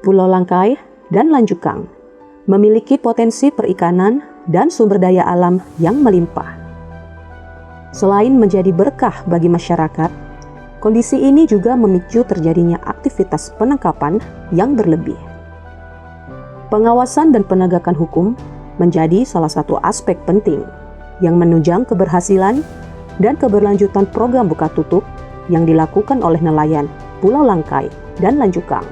Pulau Langkai dan Lanjukang memiliki potensi perikanan dan sumber daya alam yang melimpah. Selain menjadi berkah bagi masyarakat, kondisi ini juga memicu terjadinya aktivitas penangkapan yang berlebih. Pengawasan dan penegakan hukum menjadi salah satu aspek penting yang menunjang keberhasilan dan keberlanjutan program buka tutup yang dilakukan oleh nelayan Pulau Langkai dan Lanjukang.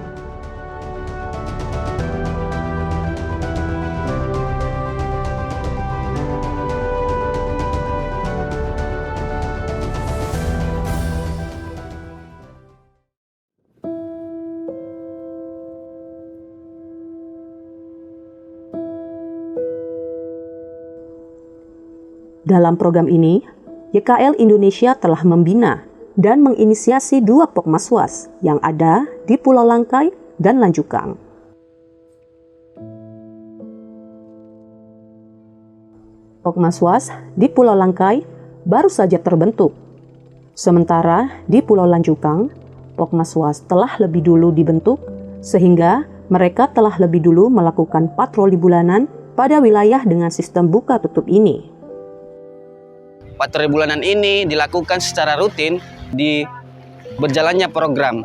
Dalam program ini, YKL Indonesia telah membina dan menginisiasi 2 Pokmaswas yang ada di Pulau Langkai dan Lanjukang. Pokmaswas di Pulau Langkai baru saja terbentuk. Sementara di Pulau Lanjukang, Pokmaswas telah lebih dulu dibentuk sehingga mereka telah lebih dulu melakukan patroli bulanan pada wilayah dengan sistem buka tutup ini. Patroli bulanan ini dilakukan secara rutin di berjalannya program.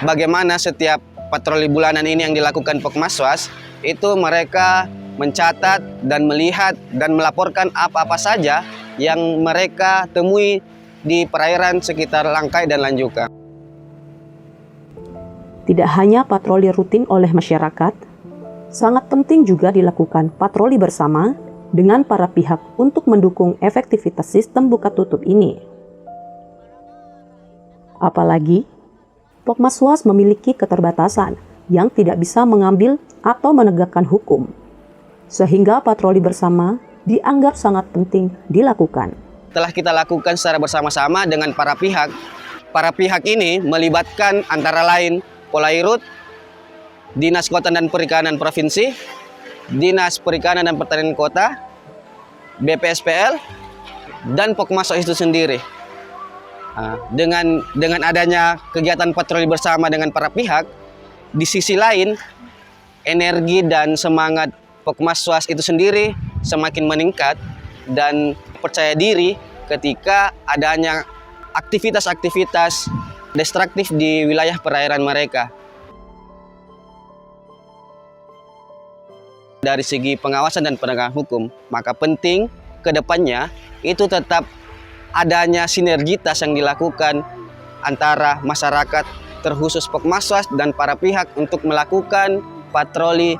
Bagaimana setiap patroli bulanan ini yang dilakukan Pokmaswas, itu mereka mencatat dan melihat dan melaporkan apa-apa saja yang mereka temui di perairan sekitar Langkai dan Lanjukang. Tidak hanya patroli rutin oleh masyarakat, sangat penting juga dilakukan patroli bersama dengan para pihak untuk mendukung efektivitas sistem buka tutup ini. Apalagi, Pokmaswas memiliki keterbatasan yang tidak bisa mengambil atau menegakkan hukum, sehingga patroli bersama dianggap sangat penting dilakukan. Telah kita lakukan secara bersama-sama dengan para pihak. Para pihak ini melibatkan antara lain Polairut, Dinas Kelautan dan Perikanan Provinsi, Dinas Perikanan dan Pertanian Kota, BPSPL, dan Pokmaswas itu sendiri. Dengan adanya kegiatan patroli bersama dengan para pihak, di sisi lain energi dan semangat Pokmaswas itu sendiri semakin meningkat dan percaya diri ketika adanya aktivitas-aktivitas destruktif di wilayah perairan mereka. Dari segi pengawasan dan penegakan hukum, maka penting ke depannya itu tetap adanya sinergitas yang dilakukan antara masyarakat, terkhusus Pokmaswas dan para pihak untuk melakukan patroli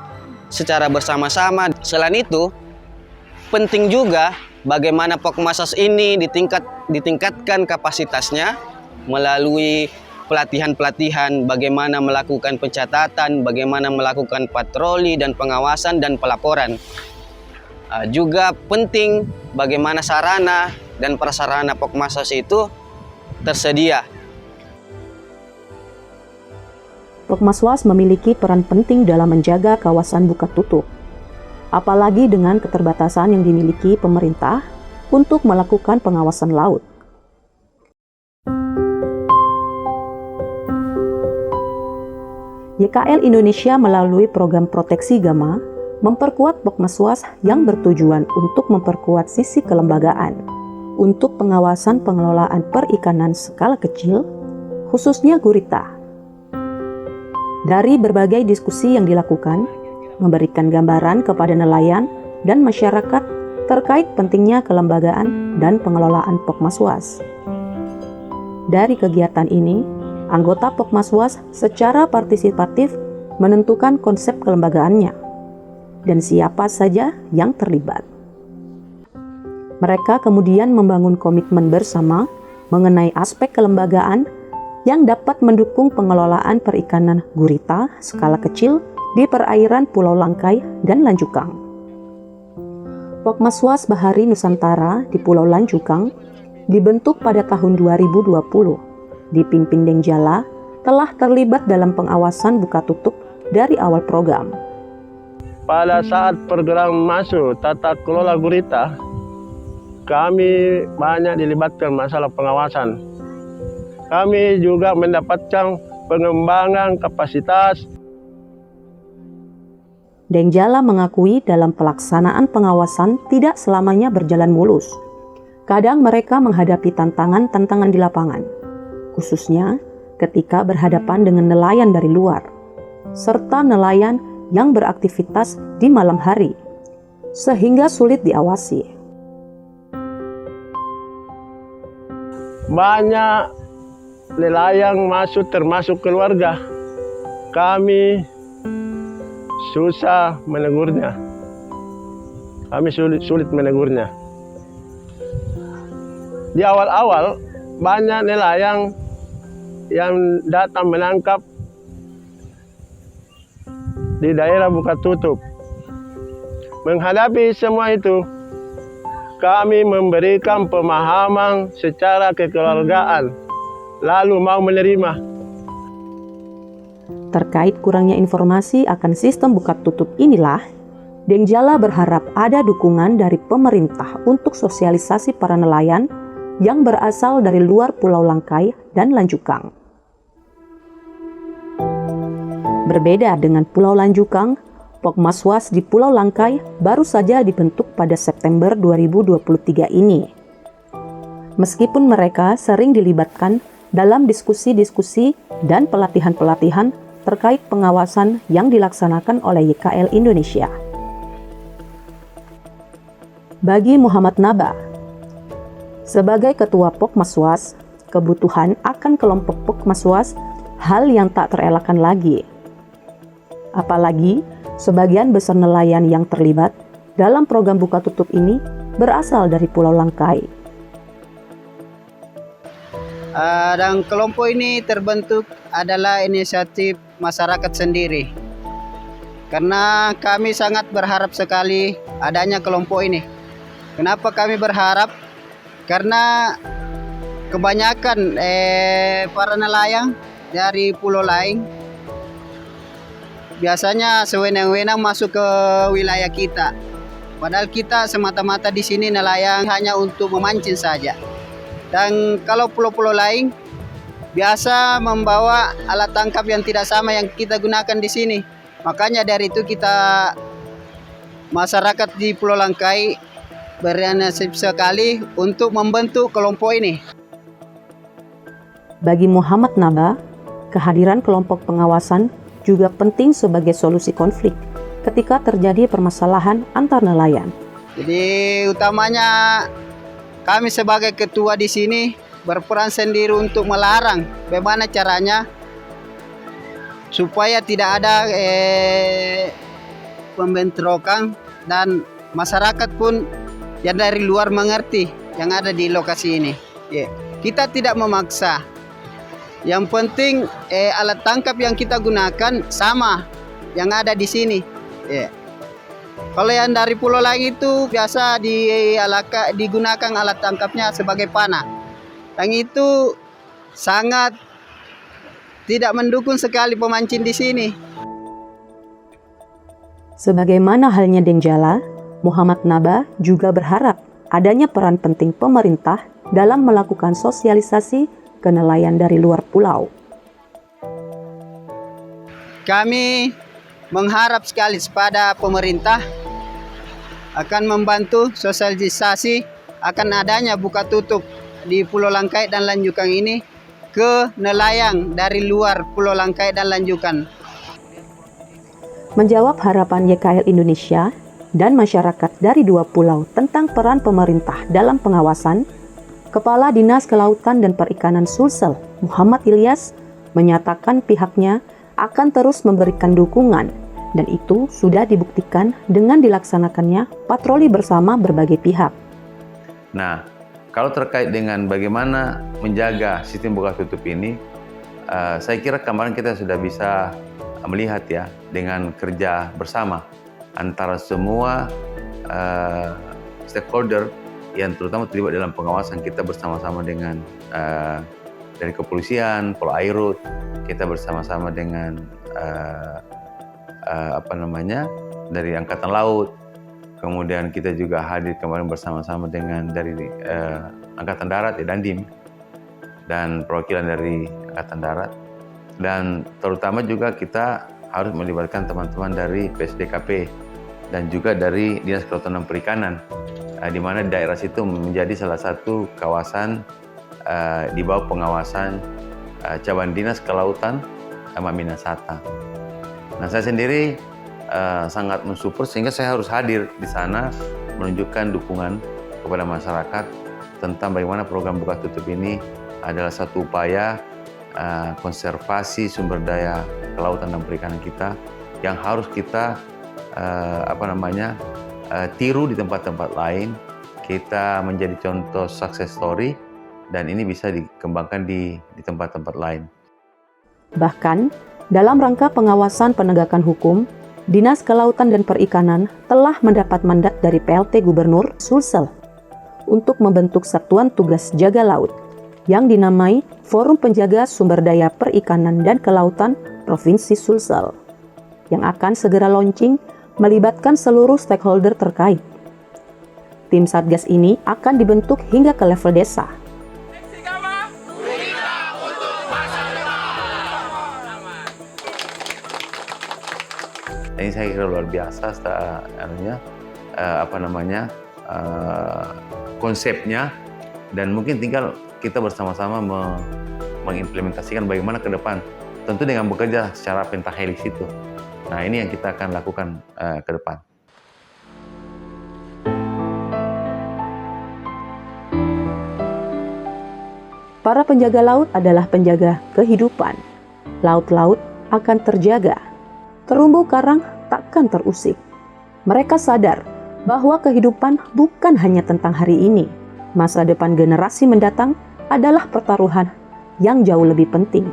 secara bersama-sama. Selain itu, penting juga bagaimana Pokmaswas ini ditingkatkan kapasitasnya melalui pelatihan-pelatihan, bagaimana melakukan pencatatan, bagaimana melakukan patroli dan pengawasan dan pelaporan. Juga penting bagaimana sarana dan prasarana Pokmaswas itu tersedia. Pokmaswas memiliki peran penting dalam menjaga kawasan buka tutup, apalagi dengan keterbatasan yang dimiliki pemerintah untuk melakukan pengawasan laut. YKL Indonesia melalui program proteksi Gama memperkuat Pokmaswas yang bertujuan untuk memperkuat sisi kelembagaan untuk pengawasan pengelolaan perikanan skala kecil, khususnya gurita. Dari berbagai diskusi yang dilakukan, memberikan gambaran kepada nelayan dan masyarakat terkait pentingnya kelembagaan dan pengelolaan Pokmaswas. Dari kegiatan ini, anggota Pokmaswas secara partisipatif menentukan konsep kelembagaannya dan siapa saja yang terlibat. Mereka kemudian membangun komitmen bersama mengenai aspek kelembagaan yang dapat mendukung pengelolaan perikanan gurita skala kecil di perairan Pulau Langkai dan Lanjukang. Pokmaswas Bahari Nusantara di Pulau Lanjukang dibentuk pada tahun 2020. Dipimpin Deng Jala, telah terlibat dalam pengawasan buka tutup dari awal program. Pada saat program masuk tata kelola gurita, kami banyak dilibatkan masalah pengawasan. Kami juga mendapatkan pengembangan kapasitas. Dengjala mengakui dalam pelaksanaan pengawasan tidak selamanya berjalan mulus. Kadang mereka menghadapi tantangan-tantangan di lapangan, khususnya ketika berhadapan dengan nelayan dari luar, serta nelayan yang beraktivitas di malam hari, sehingga sulit diawasi. Banyak nelayan masuk termasuk keluarga. Kami susah menegurnya. Kami sulit menegurnya. Di awal-awal banyak nelayan yang datang menangkap di daerah buka tutup. Menghadapi semua itu, kami memberikan pemahaman secara kekeluargaan, lalu mau menerima. Terkait kurangnya informasi akan sistem buka tutup inilah, Dengjala berharap ada dukungan dari pemerintah untuk sosialisasi para nelayan yang berasal dari luar Pulau Langkai dan Lanjukang. Berbeda dengan Pulau Lanjukang, Pokmaswas di Pulau Langkai baru saja dibentuk pada September 2023 ini. Meskipun mereka sering dilibatkan dalam diskusi-diskusi dan pelatihan-pelatihan terkait pengawasan yang dilaksanakan oleh YKL Indonesia. Bagi Muhammad Naba, sebagai Ketua Pokmaswas, kebutuhan akan kelompok Pokmaswas hal yang tak terelakkan lagi. Apalagi sebagian besar nelayan yang terlibat dalam program buka tutup ini berasal dari Pulau Langkai. Dan kelompok ini terbentuk adalah inisiatif masyarakat sendiri. Karena kami sangat berharap sekali adanya kelompok ini. Kenapa kami berharap? Karena kebanyakan para nelayan dari pulau lain biasanya sewenang-wenang masuk ke wilayah kita. Padahal kita semata-mata di sini nelayan hanya untuk memancing saja. Dan kalau pulau-pulau lain biasa membawa alat tangkap yang tidak sama yang kita gunakan di sini. Makanya dari itu kita masyarakat di Pulau Langkai berinisiatif sekali untuk membentuk kelompok ini. Bagi Muhammad Naba, kehadiran kelompok pengawasan juga penting sebagai solusi konflik ketika terjadi permasalahan antar nelayan. Jadi utamanya kami sebagai ketua di sini berperan sendiri untuk melarang bagaimana caranya supaya tidak ada pembentrokan dan masyarakat pun yang dari luar mengerti yang ada di lokasi ini. Kita tidak memaksa. Yang penting alat tangkap yang kita gunakan sama yang ada di sini. Kalau yang dari pulau lain itu biasa digunakan alat tangkapnya sebagai panah. Dan itu sangat tidak mendukung sekali pemancing di sini. Sebagaimana halnya Dengjala, Muhammad Naba juga berharap adanya peran penting pemerintah dalam melakukan sosialisasi ke nelayan dari luar pulau. Kami mengharap sekali kepada pemerintah akan membantu sosialisasi akan adanya buka tutup di Pulau Langkai dan Lanjukang ini ke nelayan dari luar Pulau Langkai dan Lanjukang. Menjawab harapan YKL Indonesia dan masyarakat dari dua pulau tentang peran pemerintah dalam pengawasan, Kepala Dinas Kelautan dan Perikanan Sulsel, Muhammad Ilyas, menyatakan pihaknya akan terus memberikan dukungan dan itu sudah dibuktikan dengan dilaksanakannya patroli bersama berbagai pihak. Nah, kalau terkait dengan bagaimana menjaga sistem buka tutup ini, saya kira kemarin kita sudah bisa melihat ya dengan kerja bersama antara semua stakeholder yang terutama terlibat dalam pengawasan. Kita bersama-sama dengan dari kepolisian, Polairut, kita bersama-sama dengan dari Angkatan Laut, kemudian kita juga hadir kemarin bersama-sama dengan dari Angkatan Darat, Dandim, dan perwakilan dari Angkatan Darat. Dan terutama juga kita harus melibatkan teman-teman dari PSDKP dan juga dari Dinas Kelautan dan Perikanan, di mana daerah situ menjadi salah satu kawasan di bawah pengawasan Cabang Dinas Kelautan sama Minasata. Nah, saya sendiri sangat mensupport sehingga saya harus hadir di sana menunjukkan dukungan kepada masyarakat tentang bagaimana program buka tutup ini adalah satu upaya konservasi sumber daya kelautan dan perikanan kita yang harus kita tiru di tempat-tempat lain. Kita menjadi contoh success story dan ini bisa dikembangkan di tempat-tempat lain. Bahkan, dalam rangka pengawasan penegakan hukum, Dinas Kelautan dan Perikanan telah mendapat mandat dari PLT Gubernur Sulsel untuk membentuk Satuan Tugas Jaga Laut yang dinamai Forum Penjaga Sumber Daya Perikanan dan Kelautan Provinsi Sulsel, yang akan segera launching melibatkan seluruh stakeholder terkait. Tim Satgas ini akan dibentuk hingga ke level desa. Ini saya kira luar biasa konsepnya, dan mungkin tinggal kita bersama-sama mengimplementasikan bagaimana ke depan, tentu dengan bekerja secara pentahelix itu. Nah, ini yang kita akan lakukan ke depan. Para penjaga laut adalah penjaga kehidupan. Laut-laut akan terjaga. Terumbu karang takkan terusik. Mereka sadar bahwa kehidupan bukan hanya tentang hari ini. Masa depan generasi mendatang adalah pertaruhan yang jauh lebih penting.